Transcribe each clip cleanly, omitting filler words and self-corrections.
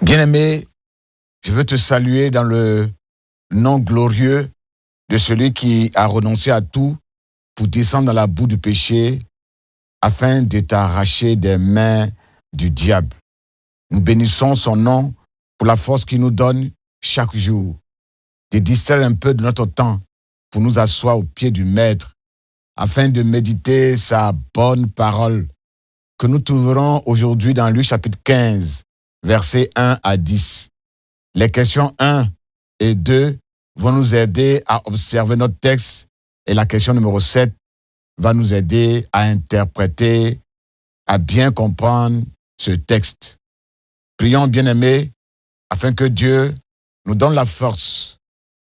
Bien-aimé, je veux te saluer dans le nom glorieux de celui qui a renoncé à tout pour descendre dans la boue du péché afin de t'arracher des mains du diable. Nous bénissons son nom pour la force qu'il nous donne chaque jour, de distraire un peu de notre temps pour nous asseoir au pied du Maître afin de méditer sa bonne parole que nous trouverons aujourd'hui dans Luc chapitre 15, versets 1 à 10. Les questions 1 et 2 vont nous aider à observer notre texte et la question numéro 7 va nous aider à interpréter, à bien comprendre ce texte. Prions, bien-aimés, afin que Dieu nous donne la force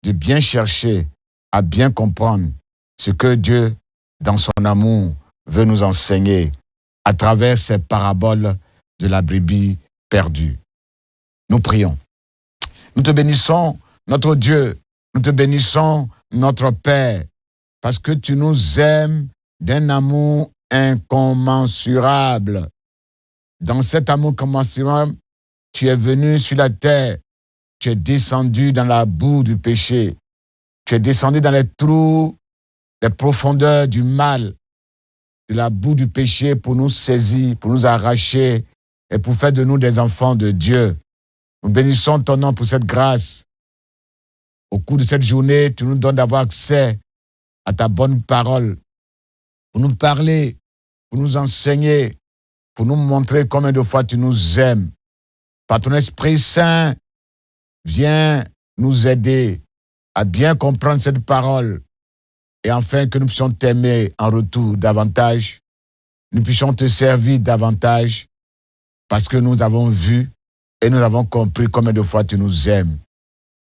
de bien chercher, à bien comprendre ce que Dieu, dans son amour, veut nous enseigner à travers ces paraboles de la brebis perdue. Nous prions. Nous te bénissons, notre Dieu. Nous te bénissons, notre Père, parce que tu nous aimes d'un amour incommensurable. Dans cet amour incommensurable, tu es venu sur la terre. Tu es descendu dans la boue du péché. Tu es descendu dans les trous, les profondeurs du mal, de la boue du péché pour nous saisir, pour nous arracher et pour faire de nous des enfants de Dieu. Nous bénissons ton nom pour cette grâce. Au cours de cette journée, tu nous donnes d'avoir accès à ta bonne parole, pour nous parler, pour nous enseigner, pour nous montrer combien de fois tu nous aimes. Par ton Esprit Saint, viens nous aider à bien comprendre cette parole et enfin que nous puissions t'aimer en retour davantage, nous puissions te servir davantage parce que nous avons vu et nous avons compris combien de fois tu nous aimes.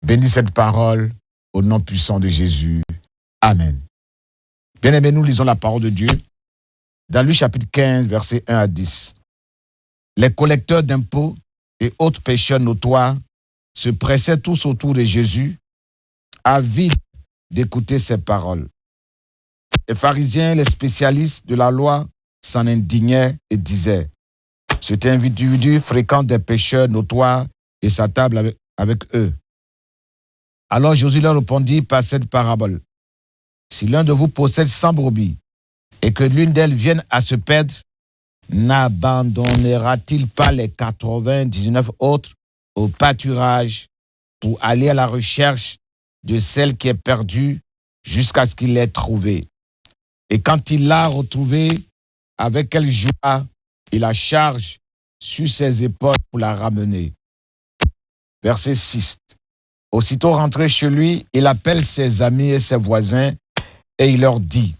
Bénis cette parole au nom puissant de Jésus. Amen. Bien-aimés, nous lisons la parole de Dieu dans Luc chapitre 15, versets 1 à 10. Les collecteurs d'impôts et autres pécheurs notoires se pressaient tous autour de Jésus, avides d'écouter ses paroles. Les pharisiens, les spécialistes de la loi s'en indignaient et disaient: cet individu fréquente des pécheurs notoires et s'attable avec eux. Alors Jésus leur répondit par cette parabole: si l'un de vous possède 100 brebis et que l'une d'elles vienne à se perdre, n'abandonnera-t-il pas les 99 autres au pâturage pour aller à la recherche de celle qui est perdue jusqu'à ce qu'il l'ait trouvée? Et quand il l'a retrouvée, avec quelle joie il la charge sur ses épaules pour la ramener. Verset 6. Aussitôt rentré chez lui, il appelle ses amis et ses voisins et il leur dit: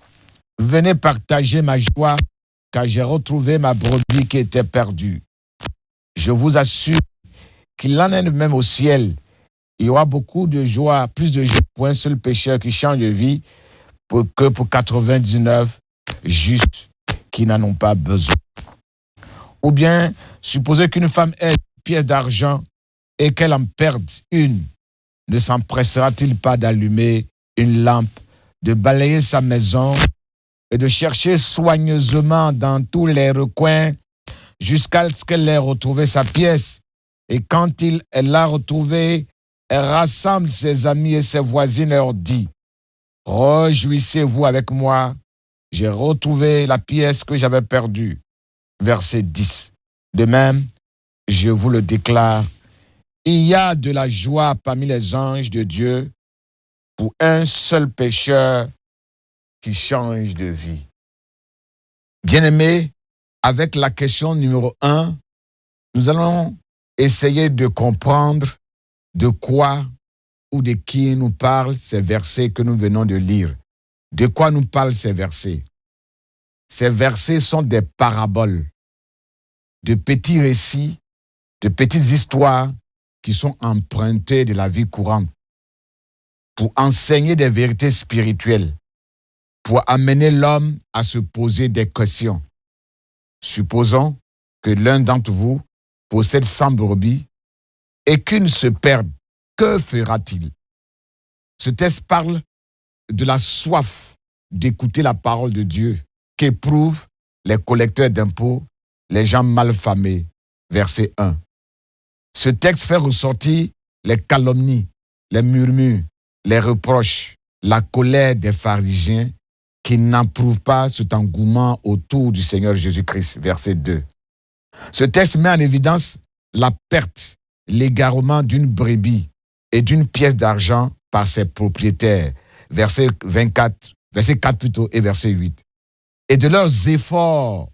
venez partager ma joie, car j'ai retrouvé ma brebis qui était perdue. Je vous assure qu'il en est de même au ciel. Il y aura beaucoup de joie, plus de joie pour un seul pécheur qui change de vie que pour 99 justes qui n'en ont pas besoin. Ou bien, supposez qu'une femme ait une pièce d'argent et qu'elle en perde une. Ne s'empressera-t-il pas d'allumer une lampe, de balayer sa maison et de chercher soigneusement dans tous les recoins jusqu'à ce qu'elle ait retrouvé sa pièce? Et quand elle l'a retrouvée, elle rassemble ses amis et ses voisines et leur dit: réjouissez-vous avec moi, j'ai retrouvé la pièce que j'avais perdue. Verset 10. De même, je vous le déclare, il y a de la joie parmi les anges de Dieu pour un seul pécheur qui change de vie. Bien-aimés, avec la question numéro 1, nous allons essayer de comprendre de quoi ou de qui nous parlent ces versets que nous venons de lire. De quoi nous parlent ces versets? Ces versets sont des paraboles, de petits récits, de petites histoires qui sont empruntées de la vie courante pour enseigner des vérités spirituelles, pour amener l'homme à se poser des questions. Supposons que l'un d'entre vous possède 100 brebis et qu'une se perde. Que fera-t-il? Ce texte parle de la soif d'écouter la parole de Dieu qu'éprouvent les collecteurs d'impôts, les gens mal famés. Verset 1. Ce texte fait ressortir les calomnies, les murmures, les reproches, la colère des pharisiens qui n'approuvent pas cet engouement autour du Seigneur Jésus-Christ. Verset 2. Ce texte met en évidence la perte, l'égarement d'une brebis et d'une pièce d'argent par ses propriétaires. Verset 24, verset 4 plutôt et verset 8. Et de leurs efforts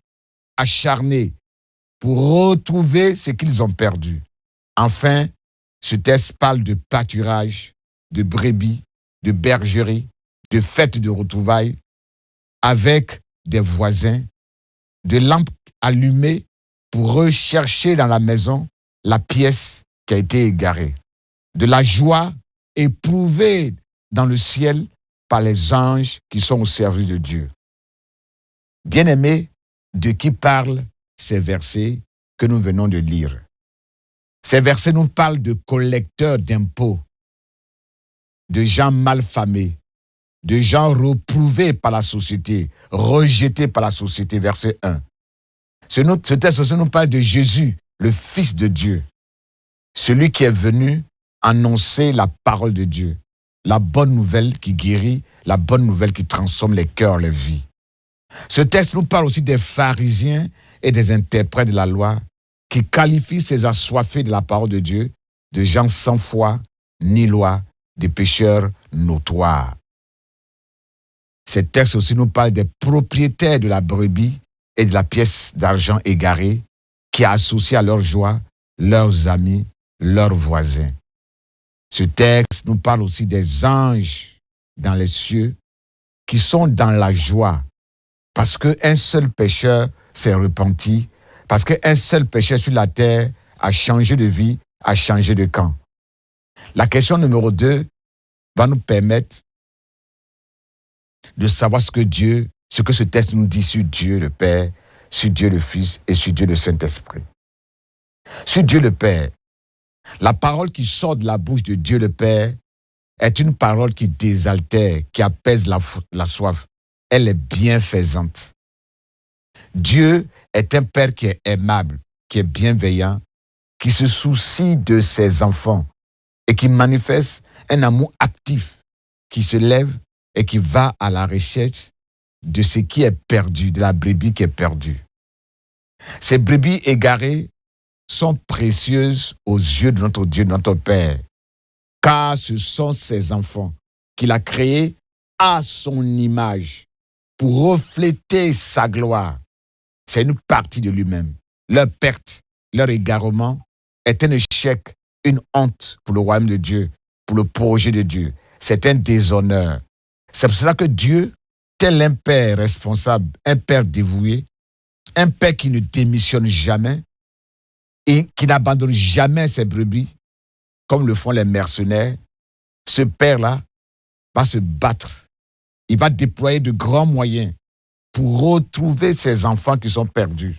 acharnés pour retrouver ce qu'ils ont perdu. Enfin, ce texte parle de pâturage, de brebis, de bergerie, de fêtes de retrouvailles avec des voisins, de lampes allumées pour rechercher dans la maison la pièce qui a été égarée, de la joie éprouvée dans le ciel par les anges qui sont au service de Dieu. Bien-aimés, de qui parlent ces versets que nous venons de lire? Ces versets nous parlent de collecteurs d'impôts, de gens malfamés, de gens reprouvés par la société, rejetés par la société. Verset 1. Ce texte aussi nous parle de Jésus, le Fils de Dieu, celui qui est venu annoncer la parole de Dieu, la bonne nouvelle qui guérit, la bonne nouvelle qui transforme les cœurs, les vies. Ce texte nous parle aussi des pharisiens et des interprètes de la loi qui qualifient ces assoiffés de la parole de Dieu de gens sans foi ni loi, des pécheurs notoires. Ces textes aussi nous parlent des propriétaires de la brebis et de la pièce d'argent égarée qui associent à leur joie leurs amis, leurs voisins. Ce texte nous parle aussi des anges dans les cieux qui sont dans la joie parce qu'un seul pécheur s'est repenti, parce qu'un seul pécheur sur la terre a changé de vie, a changé de camp. La question numéro 2 va nous permettre de savoir ce que ce texte nous dit sur Dieu le Père, sur Dieu le Fils et sur Dieu le Saint-Esprit. Sur Dieu le Père, la parole qui sort de la bouche de Dieu le Père est une parole qui désaltère, qui apaise la soif. Elle est bienfaisante. Dieu est un Père qui est aimable, qui est bienveillant, qui se soucie de ses enfants et qui manifeste un amour actif, qui se lève et qui va à la recherche de ce qui est perdu, de la brebis qui est perdue. Ces brebis égarées sont précieuses aux yeux de notre Dieu, de notre Père, car ce sont ses enfants qu'il a créés à son image pour refléter sa gloire. C'est une partie de lui-même. Leur perte, leur égarement est un échec, une honte pour le royaume de Dieu, pour le projet de Dieu. C'est un déshonneur. C'est pour cela que Dieu, tel un père responsable, un père dévoué, un père qui ne démissionne jamais et qui n'abandonne jamais ses brebis, comme le font les mercenaires, ce père-là va se battre. Il va déployer de grands moyens pour retrouver ses enfants qui sont perdus.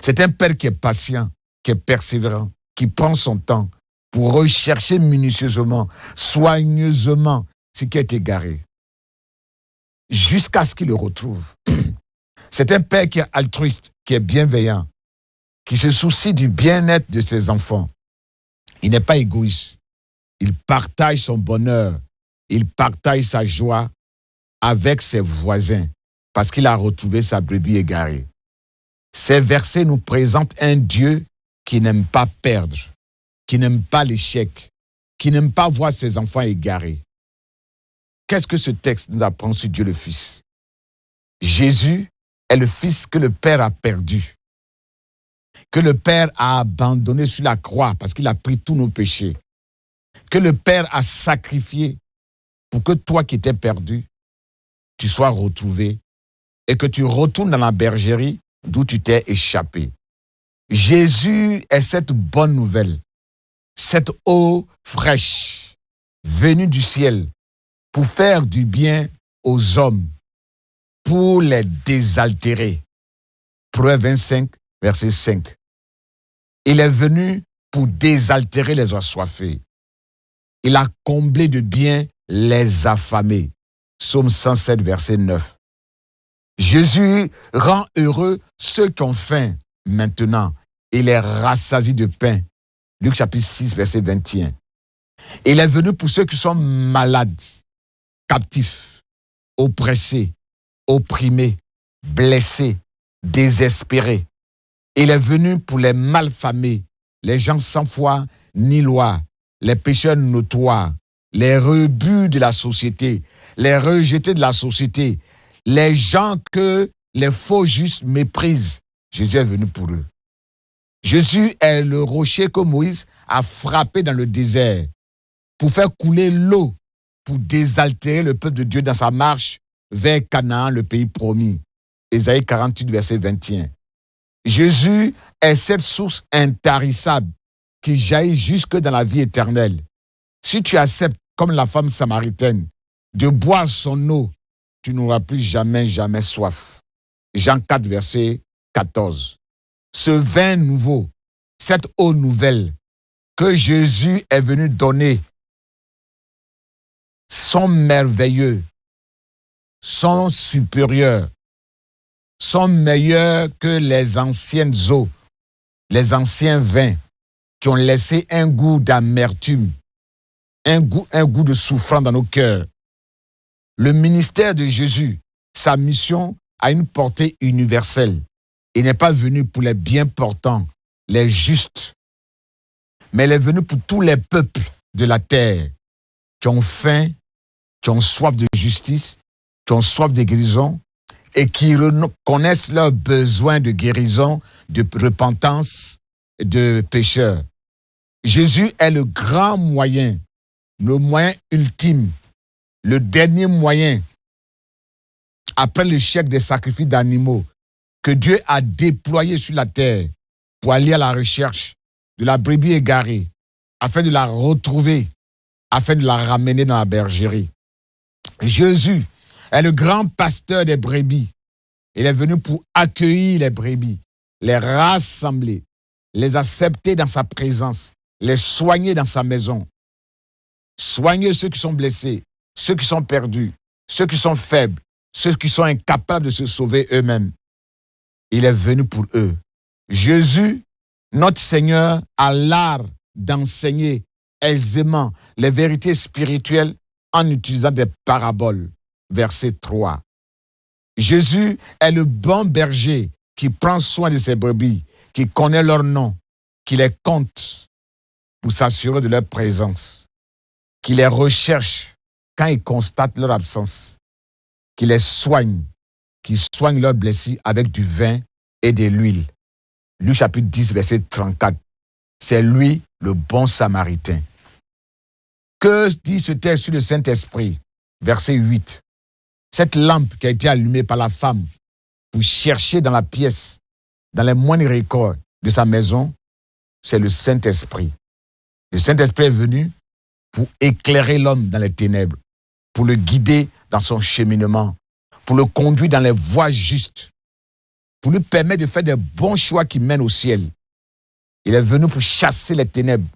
C'est un père qui est patient, qui est persévérant, qui prend son temps pour rechercher minutieusement, soigneusement ce qui est égaré, jusqu'à ce qu'il le retrouve. C'est un père qui est altruiste, qui est bienveillant, qui se soucie du bien-être de ses enfants. Il n'est pas égoïste. Il partage son bonheur, il partage sa joie avec ses voisins parce qu'il a retrouvé sa brebis égarée. Ces versets nous présentent un Dieu qui n'aime pas perdre, qui n'aime pas l'échec, qui n'aime pas voir ses enfants égarés. Qu'est-ce que ce texte nous apprend sur Dieu le Fils? Jésus est le Fils que le Père a perdu, que le Père a abandonné sur la croix parce qu'il a pris tous nos péchés, que le Père a sacrifié pour que toi qui étais perdu, tu sois retrouvé et que tu retournes dans la bergerie d'où tu t'es échappé. Jésus est cette bonne nouvelle, cette eau fraîche venue du ciel pour faire du bien aux hommes, pour les désaltérer. Proverbe 25, verset 5. Il est venu pour désaltérer les assoiffés. Il a comblé de bien les affamés. Psaume 107, verset 9. Jésus rend heureux ceux qui ont faim maintenant et les rassasie de pain Luc chapitre 6, verset 21. Il est venu pour ceux qui sont malades, captifs, oppressés, opprimés, blessés, désespérés. Il est venu pour les malfamés, les gens sans foi ni loi, les pécheurs notoires, les rebuts de la société, les rejetés de la société, les gens que les faux justes méprisent. Jésus est venu pour eux. Jésus est le rocher que Moïse a frappé dans le désert pour faire couler l'eau, pour désaltérer le peuple de Dieu dans sa marche vers Canaan, le pays promis. Ésaïe 48, verset 21. Jésus est cette source intarissable qui jaillit jusque dans la vie éternelle. Si tu acceptes, comme la femme samaritaine, de boire son eau, tu n'auras plus jamais soif. Jean 4, verset 14. Ce vin nouveau, cette eau nouvelle que Jésus est venu donner, sont merveilleux, sont supérieurs, sont meilleurs que les anciennes eaux, les anciens vins qui ont laissé un goût d'amertume, un goût de souffrance dans nos cœurs. Le ministère de Jésus, sa mission a une portée universelle. Il n'est pas venu pour les bien portants, les justes, mais il est venu pour tous les peuples de la terre qui ont faim, qui ont soif de justice, qui ont soif de guérison et qui connaissent leurs besoins de guérison, de repentance, de pécheurs. Jésus est le grand moyen, le moyen ultime, le dernier moyen, après l'échec des sacrifices d'animaux, que Dieu a déployé sur la terre pour aller à la recherche de la brebis égarée, afin de la retrouver, afin de la ramener dans la bergerie. Jésus est le grand pasteur des brebis. Il est venu pour accueillir les brebis, les rassembler, les accepter dans sa présence, les soigner dans sa maison. Soigner ceux qui sont blessés, ceux qui sont perdus, ceux qui sont faibles, ceux qui sont incapables de se sauver eux-mêmes. Il est venu pour eux. Jésus, notre Seigneur, a l'art d'enseigner aisément les vérités spirituelles en utilisant des paraboles. Verset 3. Jésus est le bon berger qui prend soin de ses brebis, qui connaît leur nom, qui les compte pour s'assurer de leur présence, qui les recherche quand il constate leur absence, qui les soigne, qui soigne leurs blessures avec du vin et de l'huile. Luc chapitre 10, verset 34. C'est lui le bon samaritain. Que dit ce texte sur le Saint-Esprit? Verset 8. Cette lampe qui a été allumée par la femme pour chercher dans la pièce, dans les moindres records de sa maison, c'est le Saint-Esprit. Le Saint-Esprit est venu pour éclairer l'homme dans les ténèbres, pour le guider dans son cheminement, pour le conduire dans les voies justes, pour lui permettre de faire des bons choix qui mènent au ciel. Il est venu pour chasser les ténèbres,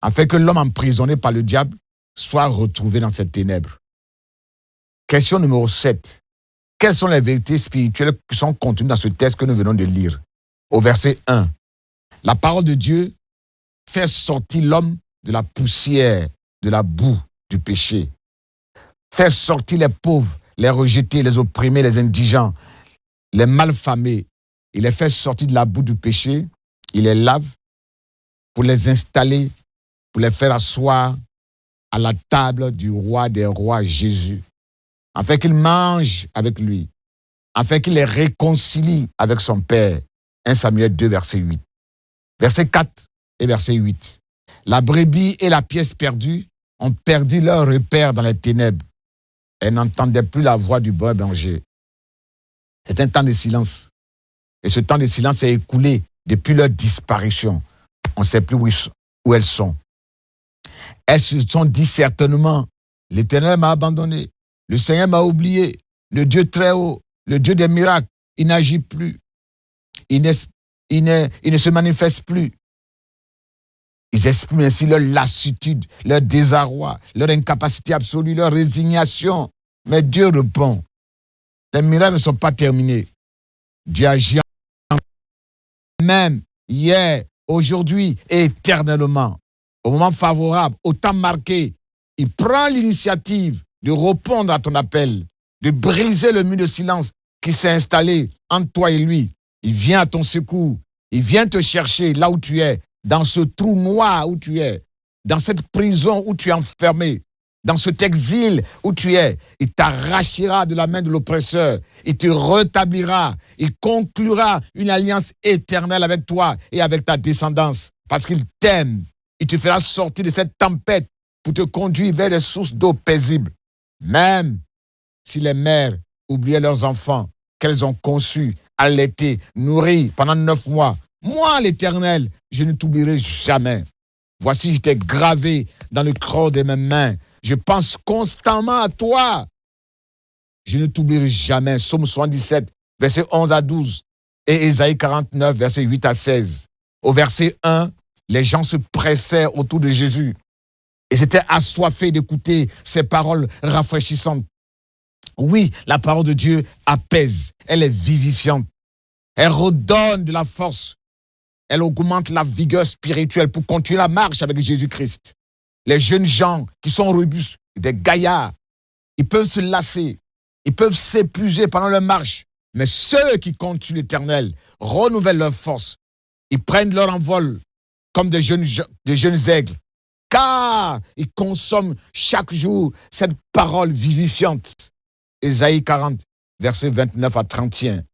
afin que l'homme emprisonné par le diable soit retrouvé dans ces ténèbres. Question numéro 7. Quelles sont les vérités spirituelles qui sont contenues dans ce texte que nous venons de lire? Au verset 1. La parole de Dieu fait sortir l'homme de la poussière, de la boue, du péché. Fait sortir les pauvres, les rejetés, les opprimés, les indigents, les malfamés. Il les fait sortir de la boue du péché. Il les lave pour les installer, pour les faire asseoir à la table du roi des rois, Jésus, afin qu'il mange avec lui, afin qu'il les réconcilie avec son Père. 1 Samuel 2, verset 8. Verset 4 et verset 8. La brebis et la pièce perdue ont perdu leur repère dans les ténèbres. Elles n'entendaient plus la voix du bon berger. C'est un temps de silence. Et ce temps de silence s'est écoulé depuis leur disparition. On ne sait plus où elles sont. Elles se sont dit certainement, l'Éternel m'a abandonné, le Seigneur m'a oublié, le Dieu très haut, le Dieu des miracles, il n'agit plus. Il ne se manifeste plus. Ils expriment ainsi leur lassitude, leur désarroi, leur incapacité absolue, leur résignation. Mais Dieu répond, les miracles ne sont pas terminés. Dieu agit même hier, aujourd'hui et éternellement. Au moment favorable, au temps marqué, il prend l'initiative de répondre à ton appel, de briser le mur de silence qui s'est installé entre toi et lui. Il vient à ton secours. Il vient te chercher là où tu es, dans ce trou noir où tu es, dans cette prison où tu es enfermé, dans cet exil où tu es. Il t'arrachera de la main de l'oppresseur. Il te rétablira. Il conclura une alliance éternelle avec toi et avec ta descendance parce qu'il t'aime. Il te fera sortir de cette tempête pour te conduire vers des sources d'eau paisibles. Même si les mères oubliaient leurs enfants qu'elles ont conçus, allaités, nourris pendant 9 mois, moi, l'Éternel, je ne t'oublierai jamais. Voici, je t'ai gravé dans le creux de mes mains. Je pense constamment à toi. Je ne t'oublierai jamais. Psaume 77, versets 11 à 12. Et Ésaïe 49, versets 8 à 16. Au verset 1, les gens se pressaient autour de Jésus et s'étaient assoiffés d'écouter ces paroles rafraîchissantes. Oui, la parole de Dieu apaise. Elle est vivifiante. Elle redonne de la force. Elle augmente la vigueur spirituelle pour continuer la marche avec Jésus-Christ. Les jeunes gens qui sont robustes, des gaillards, ils peuvent se lasser, ils peuvent s'épuiser pendant leur marche. Mais ceux qui comptent sur l'Éternel renouvellent leur force. Ils prennent leur envol comme des jeunes aigles, car ils consomment chaque jour cette parole vivifiante. Ésaïe 40, versets 29 à 31.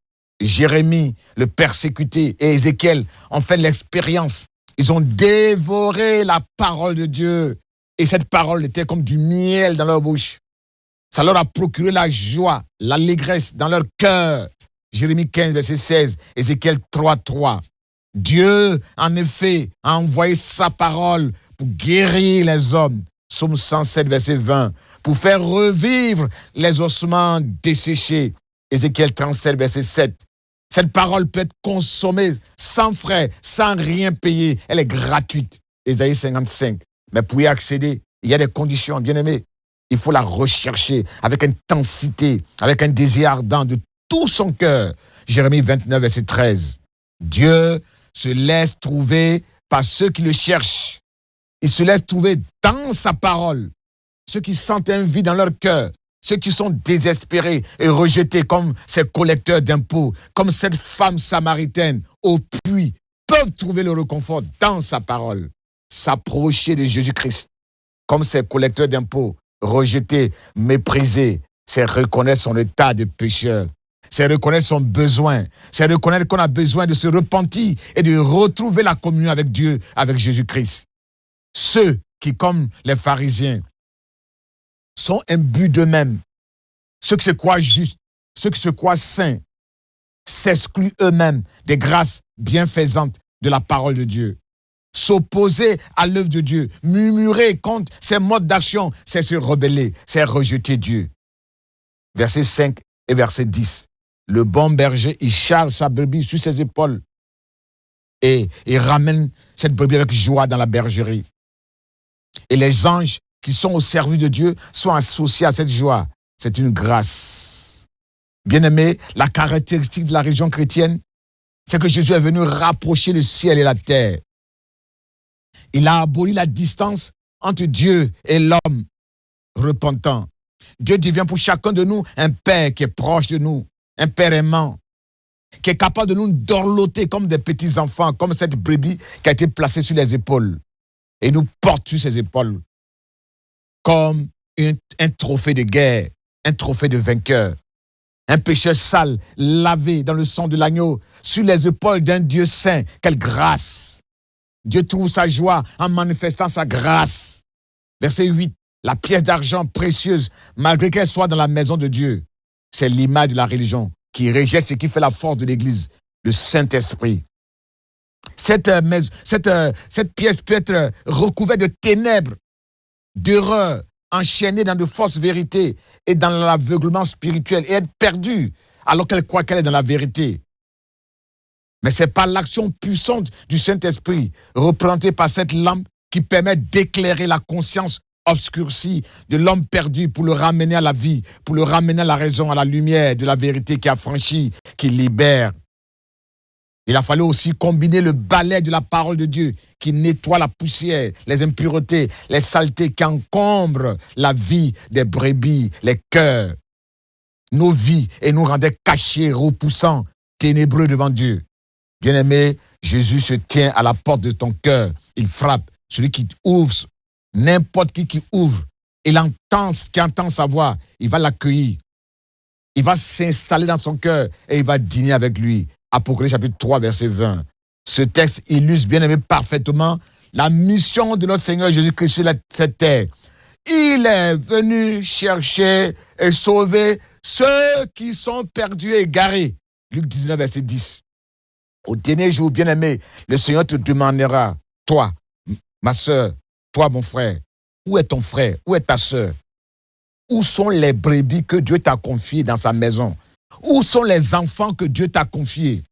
Jérémie, le persécuté, et Ézéchiel ont fait l'expérience. Ils ont dévoré la parole de Dieu. Et cette parole était comme du miel dans leur bouche. Ça leur a procuré la joie, l'allégresse dans leur cœur. Jérémie 15, verset 16, Ézéchiel 3, 3. Dieu, en effet, a envoyé sa parole pour guérir les hommes. Psaume 107, verset 20. Pour faire revivre les ossements desséchés. Ézéchiel 37, verset 7. Cette parole peut être consommée sans frais, sans rien payer. Elle est gratuite. Ésaïe 55. Mais pour y accéder, il y a des conditions, bien aimés. Il faut la rechercher avec intensité, avec un désir ardent de tout son cœur. Jérémie 29, verset 13. Dieu se laisse trouver par ceux qui le cherchent. Il se laisse trouver dans sa parole. Ceux qui sentent un vide dans leur cœur, ceux qui sont désespérés et rejetés comme ces collecteurs d'impôts, comme cette femme samaritaine au puits, peuvent trouver le réconfort dans sa parole. S'approcher de Jésus-Christ, comme ces collecteurs d'impôts, rejetés, méprisés, c'est reconnaître son état de pécheur. C'est reconnaître son besoin. C'est reconnaître qu'on a besoin de se repentir et de retrouver la communion avec Dieu, avec Jésus-Christ. Ceux qui, comme les pharisiens, sont imbus d'eux-mêmes. Ceux qui se croient justes, ceux qui se croient saints, s'excluent eux-mêmes des grâces bienfaisantes de la parole de Dieu. S'opposer à l'œuvre de Dieu, murmurer contre ses modes d'action, c'est se rebeller, c'est rejeter Dieu. Verset 5 et verset 10. Le bon berger, il charge sa brebis sur ses épaules et il ramène cette brebis avec joie dans la bergerie. Et les anges qui sont au service de Dieu sont associés à cette joie. C'est une grâce. Bien-aimé, la caractéristique de la religion chrétienne, c'est que Jésus est venu rapprocher le ciel et la terre. Il a aboli la distance entre Dieu et l'homme repentant. Dieu devient pour chacun de nous un Père qui est proche de nous, un Père aimant, qui est capable de nous dorloter comme des petits-enfants, comme cette brebis qui a été placée sur les épaules. Et il nous porte sur ses épaules comme un trophée de guerre, un trophée de vainqueur. Un pécheur sale, lavé dans le sang de l'agneau, sur les épaules d'un Dieu saint. Quelle grâce! Dieu trouve sa joie en manifestant sa grâce. Verset 8. La pièce d'argent précieuse, malgré qu'elle soit dans la maison de Dieu, c'est l'image de la religion qui rejette ce qui fait la force de l'Église, le Saint-Esprit. Cette pièce peut être recouverte de ténèbres, d'erreurs, enchaînée dans de fausses vérités et dans l'aveuglement spirituel et être perdue alors qu'elle croit qu'elle est dans la vérité. Mais c'est par l'action puissante du Saint-Esprit représentée par cette lampe qui permet d'éclairer la conscience obscurcie de l'homme perdu pour le ramener à la vie, pour le ramener à la raison, à la lumière de la vérité qui affranchit, qui libère. Il a fallu aussi combiner le balai de la parole de Dieu qui nettoie la poussière, les impuretés, les saletés qui encombrent la vie des brebis, les cœurs, nos vies et nous rendaient cachés, repoussants, ténébreux devant Dieu. Bien-aimé, Jésus se tient à la porte de ton cœur. Il frappe. Celui qui ouvre, n'importe qui ouvre, qui entend sa voix, il va l'accueillir. Il va s'installer dans son cœur et il va dîner avec lui. Apocalypse chapitre 3, verset 20. Ce texte illustre bien aimé parfaitement la mission de notre Seigneur Jésus-Christ sur cette terre. Il est venu chercher et sauver ceux qui sont perdus et égarés. Luc 19, verset 10. Au dernier jour, bien aimé, le Seigneur te demandera, toi, ma soeur, toi, mon frère, où est ton frère, où est ta soeur? Où sont les brebis que Dieu t'a confiées dans sa maison? Où sont les enfants que Dieu t'a confiés?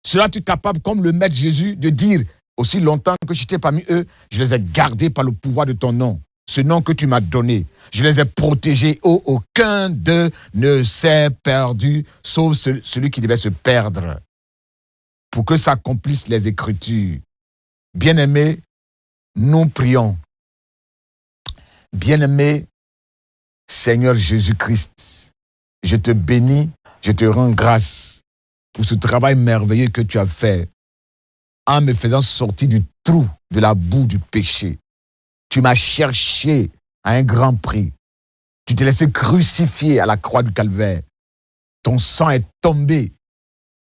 Seras-tu capable, comme le Maître Jésus, de dire, aussi longtemps que j'étais parmi eux, je les ai gardés par le pouvoir de ton nom, ce nom que tu m'as donné. Je les ai protégés. Oh, aucun d'eux ne s'est perdu, sauf celui qui devait se perdre, pour que s'accomplissent les Écritures. Bien-aimés, nous prions. Bien-aimé Seigneur Jésus-Christ, je te bénis, je te rends grâce pour ce travail merveilleux que tu as fait en me faisant sortir du trou, de la boue du péché. Tu m'as cherché à un grand prix. Tu t'es laissé crucifier à la croix du calvaire. Ton sang est tombé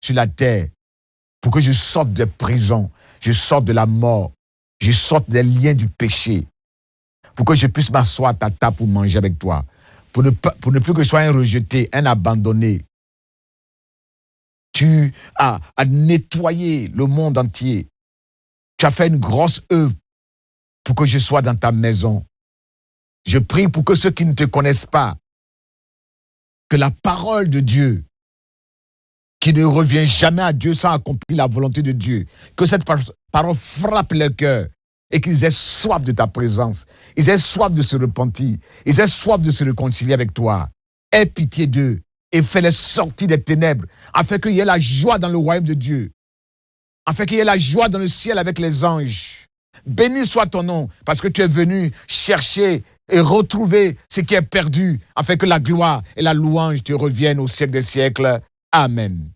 sur la terre pour que je sorte des prisons, je sorte de la mort, je sorte des liens du péché, pour que je puisse m'asseoir à ta table pour manger avec toi, pour ne plus que je sois un rejeté, un abandonné. Tu as nettoyé le monde entier. Tu as fait une grosse œuvre pour que je sois dans ta maison. Je prie pour que ceux qui ne te connaissent pas, que la parole de Dieu, qui ne revient jamais à Dieu sans accomplir la volonté de Dieu, que cette parole frappe leur cœur et qu'ils aient soif de ta présence, ils aient soif de se repentir, ils aient soif de se réconcilier avec toi. Aie pitié d'eux et fais-les sortir des ténèbres, afin qu'il y ait la joie dans le royaume de Dieu, afin qu'il y ait la joie dans le ciel avec les anges. Béni soit ton nom, parce que tu es venu chercher et retrouver ce qui est perdu, afin que la gloire et la louange te reviennent au siècle des siècles. Amen.